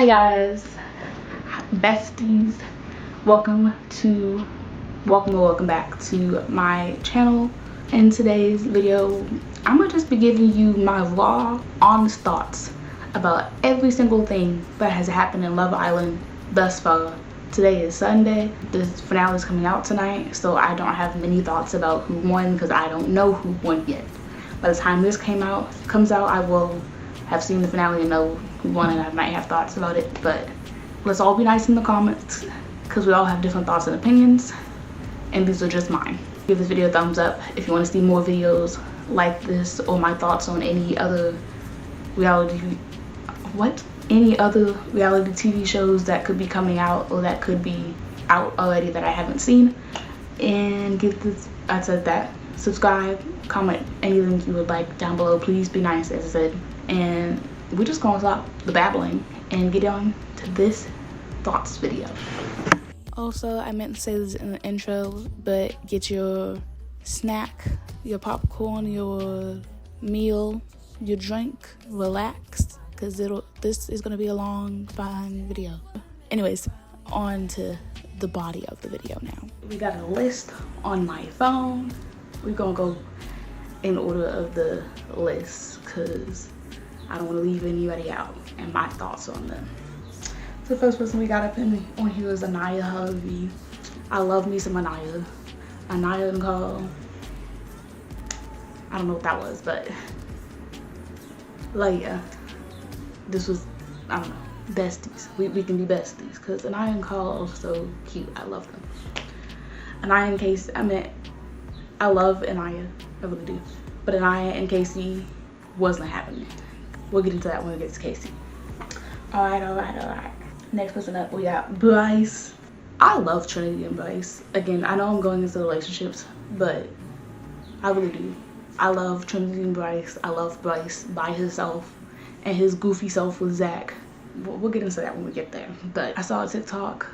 Hi guys, besties. Welcome back to my channel. In today's video, I'm gonna just be giving you my raw, honest thoughts about every single thing that has happened in Love Island thus far. Today is Sunday. This finale is coming out tonight, so I don't have many thoughts about who won because I don't know who won yet. By the time this comes out, I will have seen the finale and know who won, and I might have thoughts about it. But let's all be nice in the comments because we all have different thoughts and opinions, and these are just mine. Give this video a thumbs up if you want to see more videos like this, or my thoughts on any other reality TV shows that could be coming out or that could be out already that I haven't seen. And subscribe, comment anything you would like down below. Please be nice, as I said. And we're just gonna stop the babbling and get on to this thoughts video. Also, I meant to say this in the intro, but get your snack, your popcorn, your meal, your drink, relax, because this is gonna be a long, fun video. Anyways, on to the body of the video now. We got a list on my phone. We're gonna go in order of the list because I don't want to leave anybody out and my thoughts on them. So the first person we got up on here is Anaya Harvey. I love me some Anaya. Anaya and Carl. I don't know what that was, but like, yeah, this was, I don't know, besties. We can be besties because Anaya and Carl are so cute. I love them. Anaya and Casey, I love Anaya, I really do. But Anaya and Casey wasn't happening. We'll get into that when we get to Casey. All right. Next person up, we got Bryce. I love Trinity and Bryce. Again, I know I'm going into relationships, but I really do. I love Trinity and Bryce. I love Bryce by himself and his goofy self with Zach. We'll get into that when we get there. But I saw a TikTok,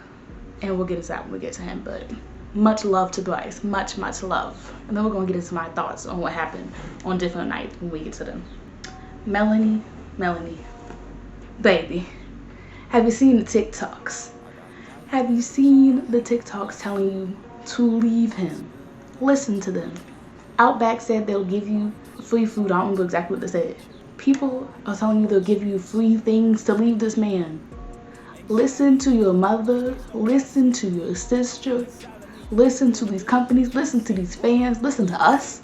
and we'll get into that when we get to him. But much love to Bryce, much love. And then we're gonna get into my thoughts on what happened on different nights when we get to them. Melanie, baby, have you seen the TikToks? Have you seen the TikToks telling you to leave him? Listen to them. Outback said they'll give you free food. I don't remember exactly what they said. People are telling you they'll give you free things to leave this man. Listen to your mother, listen to your sister, listen to these companies, listen to these fans, listen to us,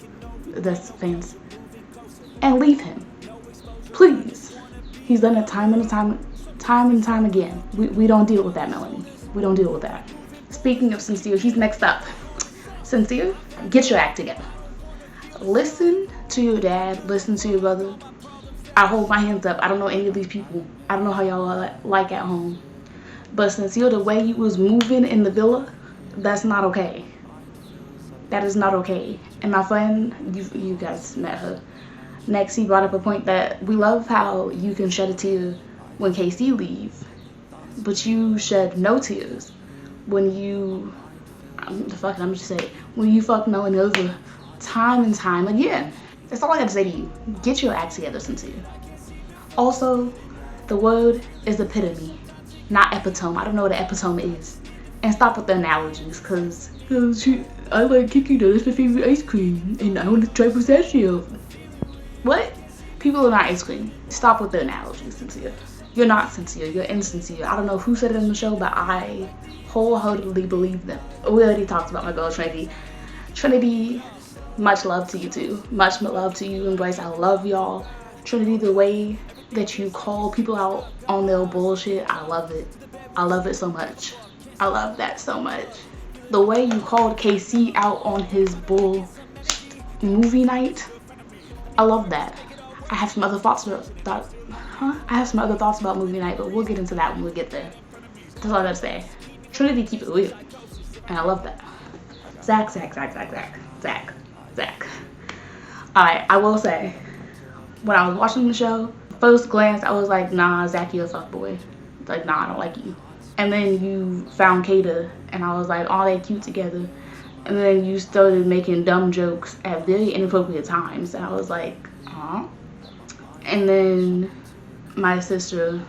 that's fans, and leave him. Please. He's done it time and time again. We don't deal with that, Melanie. We don't deal with that. Speaking of Sincere, he's next up. Sincere, get your act together. Listen to your dad, listen to your brother. I hold my hands up. I don't know any of these people. I don't know how y'all are like at home. But Sincere, the way you was moving in the villa, that's not okay. That is not okay. And my friend, you guys met her. Next, he brought up a point that we love how you can shed a tear when KC leaves, but you shed no tears when you, when you fuck Melanie over time and time again. That's all I gotta say to you. Get your act together, Sincere. Also, the word is epitome, not epitome. I don't know what an epitome is. And stop with the analogies, cause I like Kiki dough. That's my favorite ice cream, and I want to try pistachio. What? People are not ice cream. Stop with the analogies, Sincere. You're not sincere. You're insincere. I don't know who said it in the show, but I wholeheartedly believe them. We already talked about my girl Trinity. Trinity, much love to you too. Much love to you and Bryce. I love y'all. Trinity, the way that you call people out on their bullshit, I love it. I love it so much. I love that so much. The way you called KC out on his bull movie night, I love that. I have some other thoughts about movie night, but we'll get into that when we get there. That's all I gotta say. Trinity, keep it real, and I love that. Zach. Alright, I will say, when I was watching the show, first glance I was like, nah, Zach, you're a fuckboy. Like, nah, I don't like you. And then you found Kata, and I was like, oh, they cute together. And then you started making dumb jokes at very inappropriate times, and I was like, huh? And then my sister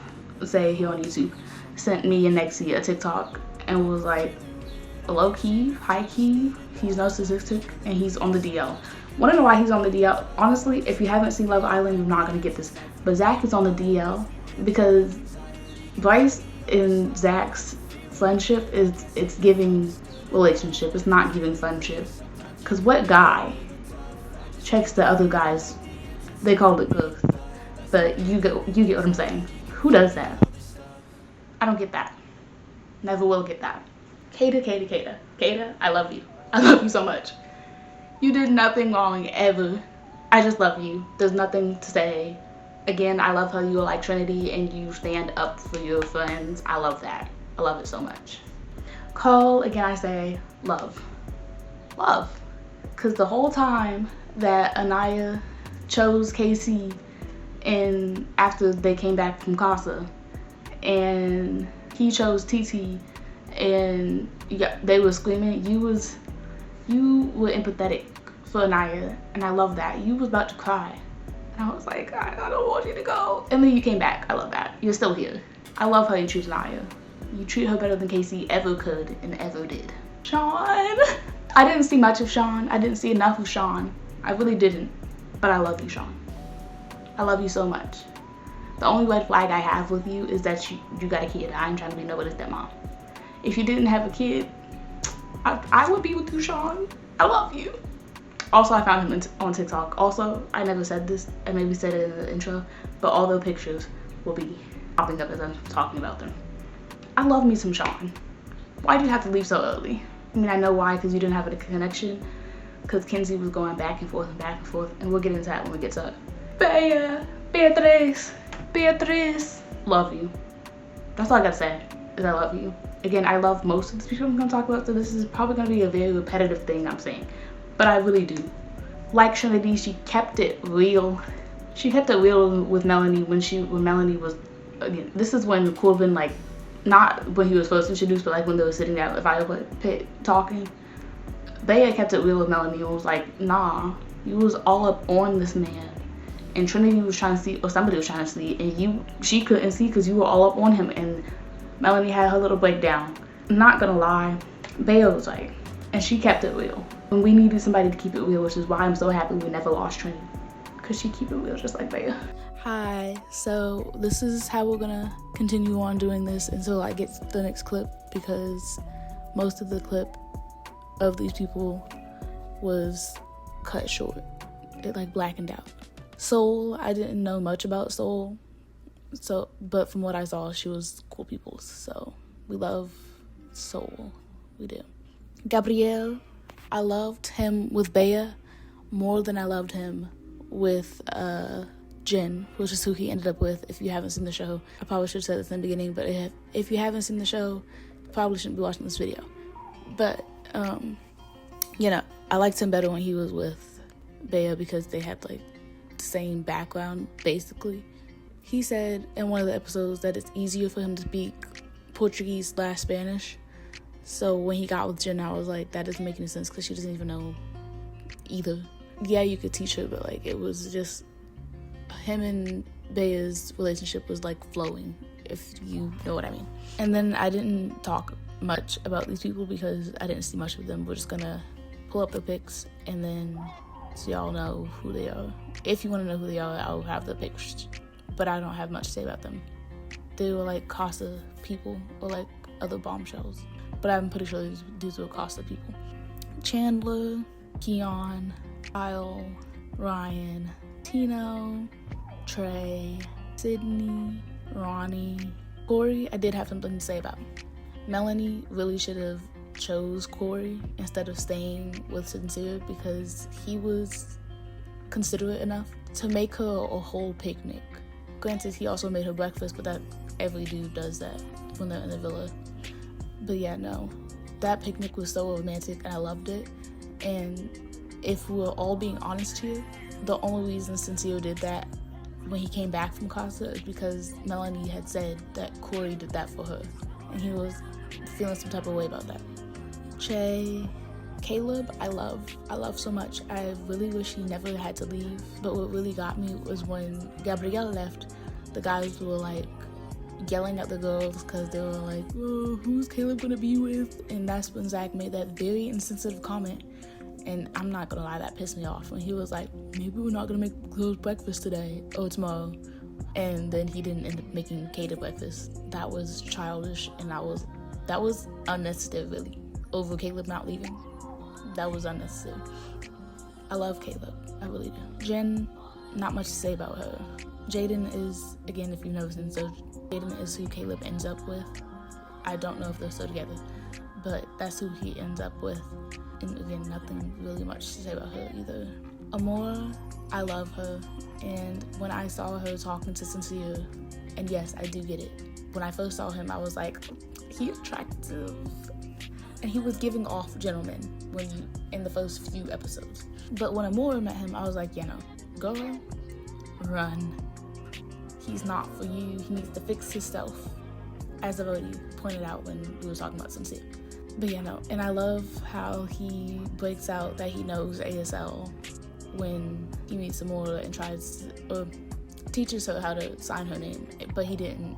say here on YouTube, sent me and Nexie a TikTok and was like, low key, high key, he's narcissistic and he's on the DL. Want to know why he's on the DL? Honestly, if you haven't seen Love Island, you're not gonna get this. But Zach is on the DL because Bryce and Zach's friendship it's giving relationship. It's not giving friendship. Cause what guy checks the other guys? They called it growth, but you get what I'm saying. Who does that? I don't get that. Never will get that. Kata, I love you. I love you so much. You did nothing wrong ever. I just love you. There's nothing to say. Again, I love how you are like Trinity and you stand up for your friends. I love that. I love it so much. Cole, again, I say love. Love. Because the whole time that Anaya chose KC and after they came back from Casa and he chose TT and yeah, they were screaming, you were empathetic for Anaya and I love that. You was about to cry. And I was like, I don't want you to go. And then you came back. I love that. You're still here. I love how you treat Anaya. You treat her better than Casey ever could and ever did. Sean. I didn't see much of Sean. I didn't see enough of Sean. I really didn't. But I love you, Sean. I love you so much. The only red flag I have with you is that you got a kid. I ain't trying to be nobody's stepmom. If you didn't have a kid, I would be with you, Sean. I love you. Also, I found him on TikTok. Also, I never said this. I maybe said it in the intro, but all the pictures will be popping up as I'm talking about them. I love me some Sean. Why did you have to leave so early? I mean, I know why, because you didn't have a connection. Because Kenzie was going back and forth and back and forth, and we'll get into that when we get to it. Beatrice. Love you. That's all I gotta say, is I love you. Again, I love most of the people I'm gonna talk about, so this is probably gonna be a very repetitive thing I'm saying. But I really do. Like Trinity, she kept it real. She kept it real with Melanie when Melanie was, again, this is when Corbin, like, not when he was first introduced, but like when they were sitting down at the fire pit talking. Bea kept it real with Melanie and was like, nah, you was all up on this man. And Trinity was trying to see, or somebody was trying to see, and she couldn't see because you were all up on him. And Melanie had her little breakdown. I'm not gonna lie, Bea was like, and she kept it real. And we needed somebody to keep it real, which is why I'm so happy we never lost Trinity. Because she keep it real just like Bea. Hi, so this is how we're gonna continue on doing this until I get the next clip, because most of the clip of these people was cut short. It like blackened out. Soul, I didn't know much about Soul. But from what I saw, she was cool people. So we love Soul. We do. Gabriel, I loved him with Bea more than I loved him with Jen, which is who he ended up with. If you haven't seen the show, I probably should have said this in the beginning, but if you haven't seen the show, you probably shouldn't be watching this video. But you know, I liked him better when he was with Bea because they had like the same background basically. He said in one of the episodes that it's easier for him to speak Portuguese/Spanish. So when he got with Jen, I was like, that doesn't make any sense because she doesn't even know either. Yeah, you could teach her, but like it was just him and Bea's relationship was like flowing, if you know what I mean. And then I didn't talk much about these people because I didn't see much of them. We're just gonna pull up the pics and then so y'all know who they are. If you want to know who they are, I'll have the pics, but I don't have much to say about them. They were like Casa people or like other bombshells, but I'm pretty sure these were Casa people. Chandler, Keon, Kyle, Ryan, Tino, Trey, Sydney, Ronnie, Corey. I did have something to say about. Melanie really should have chose Corey instead of staying with Sincere because he was considerate enough to make her a whole picnic. Granted, he also made her breakfast, but that every dude does that when they're in the villa. But yeah, no, that picnic was so romantic and I loved it. And if we're all being honest here, the only reason Sincere did that when he came back from Casa is because Melanie had said that Corey did that for her, and he was feeling some type of way about that. Che, Caleb, I love so much. I really wish he never had to leave, but what really got me was when Gabrielle left, the guys were like, yelling at the girls because they were like, oh, who's Caleb gonna be with? And that's when Zach made that very insensitive comment. And I'm not gonna lie, that pissed me off when he was like, maybe we're not gonna make girls breakfast today or tomorrow. And then he didn't end up making Caleb breakfast. That was childish, and that was unnecessary, really. Over Caleb not leaving, that was unnecessary. I love Caleb, I really do. Jen, not much to say about her. Jaden is, again, if you've never seen, so Jaden is who Caleb ends up with. I don't know if they're still together, but that's who he ends up with. And again, nothing really much to say about her either. Amora, I love her, and when I saw her talking to Sincere, and yes, I do get it. When I first saw him, I was like, he's attractive. And he was giving off gentleman in the first few episodes. But when Amora met him, I was like, yeah, no, girl, run. He's not for you. He needs to fix himself, as I've already pointed out when we were talking about Sincere. But yeah, no, and I love how he breaks out that he knows ASL when he meets Amora and teaches her how to sign her name, but he didn't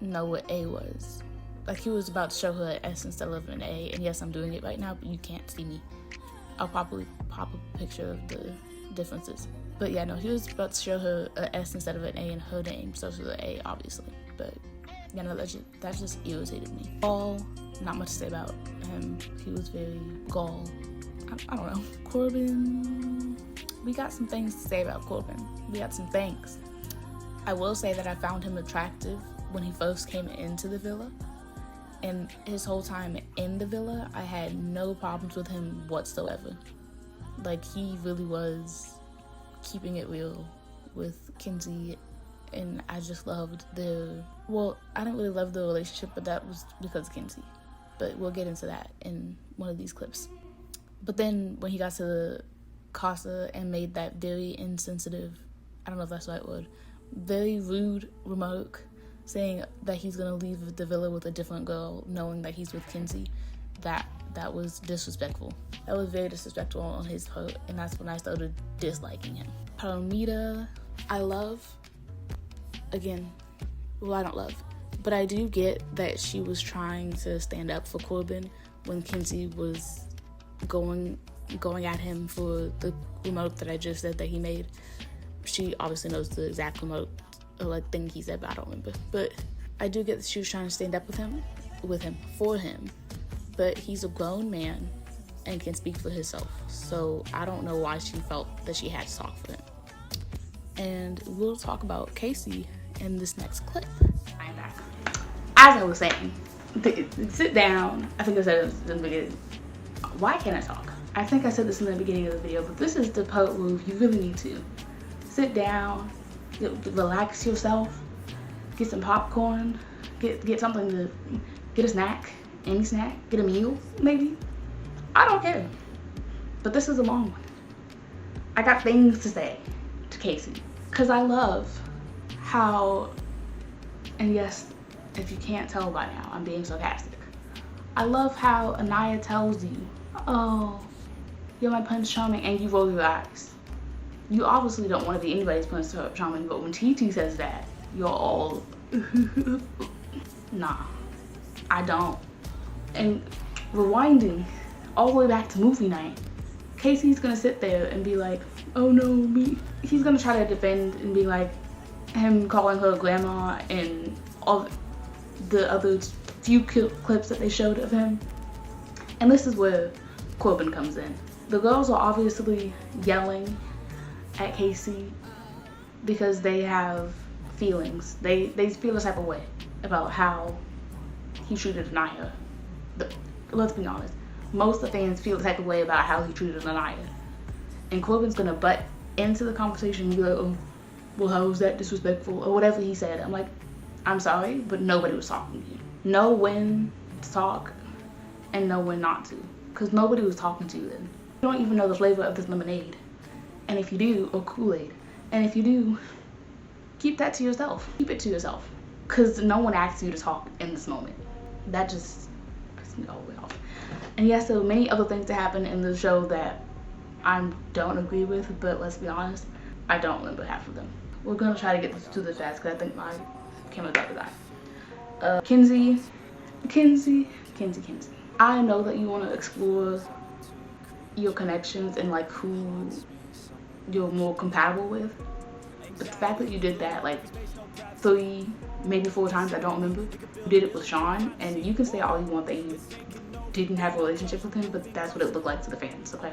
know what A was. Like, he was about to show her an S instead of an A, and yes, I'm doing it right now, but you can't see me. I'll probably pop a picture of the differences. But yeah, no, he was about to show her an S instead of an A in her name, so it's an A, obviously. But yeah, no, that just irritated me. Gall, not much to say about him. He was very Gall. I don't know. Corbin, we got some things to say about Corbin. We got some things. I will say that I found him attractive when he first came into the villa. And his whole time in the villa, I had no problems with him whatsoever. Like, he really was keeping it real with Kinsey, and I just loved I didn't really love the relationship, but that was because of Kinsey. But we'll get into that in one of these clips. But then when he got to the Casa and made that very insensitive, I don't know if that's the right word, very rude remark, saying that he's gonna leave the villa with a different girl, knowing that he's with Kinsey, that was disrespectful. That was very disrespectful on his part, and that's when I started disliking him. Paramita, I love. Again, well, I don't love, but I do get that she was trying to stand up for Corbin when Kinsey was going at him for the remote that I just said that he made. She obviously knows the exact remote or thing he said, but I don't remember. But I do get that she was trying to stand up for him. But he's a grown man and can speak for himself. So I don't know why she felt that she had to talk for him. And we'll talk about Casey in this next clip. I'm back. As I was saying, sit down. I think I said this in the beginning. Why can't I talk? I think I said this in the beginning of the video, but this is the part where you really need to sit down, relax yourself, get some popcorn, get something to get a snack, any snack, get a meal, maybe. I don't care. But this is a long one. I got things to say to Casey. Because I love how, and yes, if you can't tell by now, I'm being sarcastic. I love how Anaya tells you, oh, you're my Prince Charming, and you roll your eyes. You obviously don't want to be anybody's Prince Charming, but when TT says that, you're all, nah, I don't. And rewinding all the way back to movie night, Casey's gonna sit there and be like, oh no, me. He's gonna try to defend and be like, him calling her grandma and all the other few clips that they showed of him. And this is where Corbin comes in. The girls are obviously yelling at Casey because they have feelings. They feel a type of way about how he treated Anaya. Let's be honest, most of the fans feel the type of way about how he treated Anaya. And Corbin's gonna butt into the conversation and be like, oh, well, how was that disrespectful? Or whatever he said. I'm like, I'm sorry, but nobody was talking to you. Know when to talk and know when not to. Because nobody was talking to you then. You don't even know the flavor of this lemonade. And if you do, or Kool-Aid. And if you do, keep that to yourself. Keep it to yourself. Because no one asked you to talk in this moment. That just pissed me all the way off. And yes, there were many other things that happened in the show that I don't agree with, but let's be honest, I don't remember half of them. We're gonna try to get to this fast because I think my camera's about to die. Kenzie. I know that you want to explore your connections and like who you're more compatible with, but the fact that you did that like 3, maybe 4 times, I don't remember. You did it with Sean, and you can say all you want that you didn't have a relationship with him, but that's what it looked like to the fans, okay?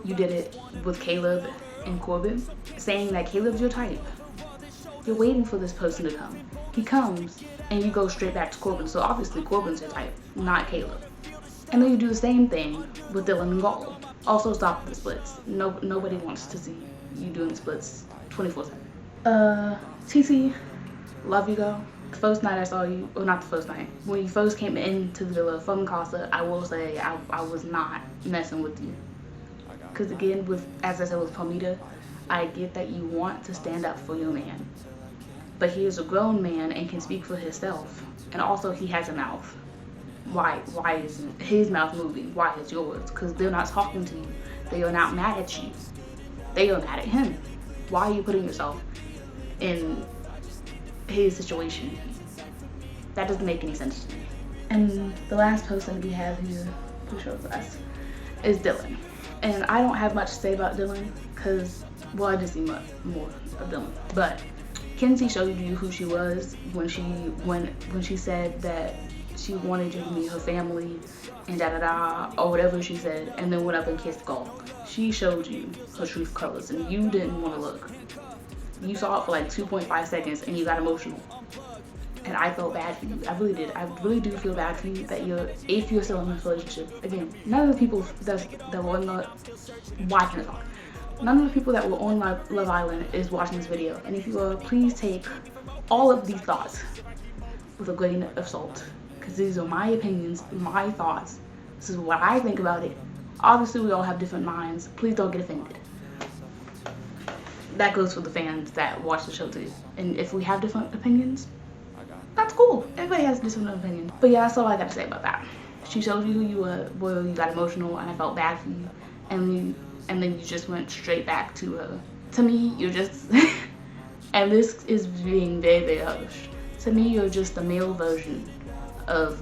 You did it with Caleb and Corbin, saying that Caleb's your type. You're waiting for this person to come. He comes, and you go straight back to Corbin, so obviously Corbin's your type, not Caleb. And then you do the same thing with Dylan and Gall. Also stop the splits. Nobody wants to see you doing the splits 24/7. TT, love you, girl. The first night I saw you, or not the first night, when you first came into the villa from Casa, I will say I was not messing with you. Because again, as I said with Palmita, I get that you want to stand up for your man. But he is a grown man and can speak for himself. And also he has a mouth. Why isn't his mouth moving? Why is yours? Because they're not talking to you. They are not mad at you. They are mad at him. Why are you putting yourself in his situation? That doesn't make any sense to me. And the last person we have here, who shows us, is Dylan. And I don't have much to say about Dylan because, well, I just see more of Dylan. But Kenzie showed you who she was when she said that she wanted you to meet her family and or whatever she said, and then went up and kissed Gall. She showed you her true colors, and you didn't want to look. You saw it for like 2.5 seconds, and you got emotional. And I felt bad for you. I really did. I really do feel bad for you that if you're still in this relationship. Again, none of the people that were on None of the people that were on Love Island is watching this video. And if you are, please take all of these thoughts with a grain of salt. Because these are my opinions, my thoughts. This is what I think about it. Obviously, we all have different minds. Please don't get offended. That goes for the fans that watch the show too. And if we have different opinions, that's cool. Everybody has different opinions. But yeah, that's all I got to say about that. She showed you who you were, you got emotional, and I felt bad for you. And then you just went straight back to her. To me, you're just, and this is being very, very harsh. To me, you're just the male version of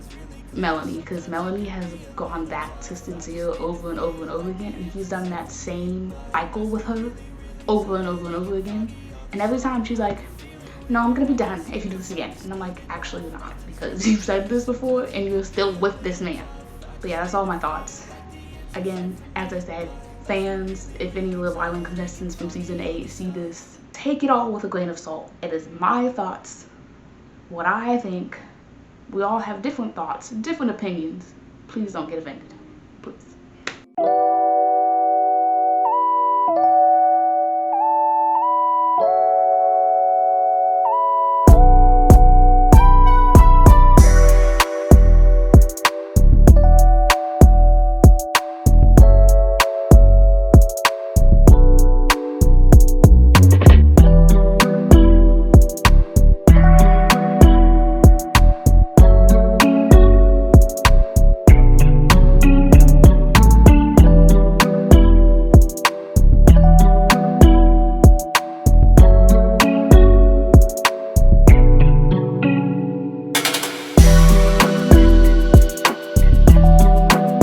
Melanie, because Melanie has gone back to Sincere over and over and over again, and he's done that same cycle with her over and over and over again. And every time she's like, no, I'm gonna be done if you do this again. And I'm like, actually you're not, because you've said this before and you're still with this man. But yeah, that's all my thoughts. Again, as I said, fans, if any Love Island contestants from season 8 see this, take it all with a grain of salt. It is my thoughts, what I think. We all have different thoughts, different opinions. Please don't get offended.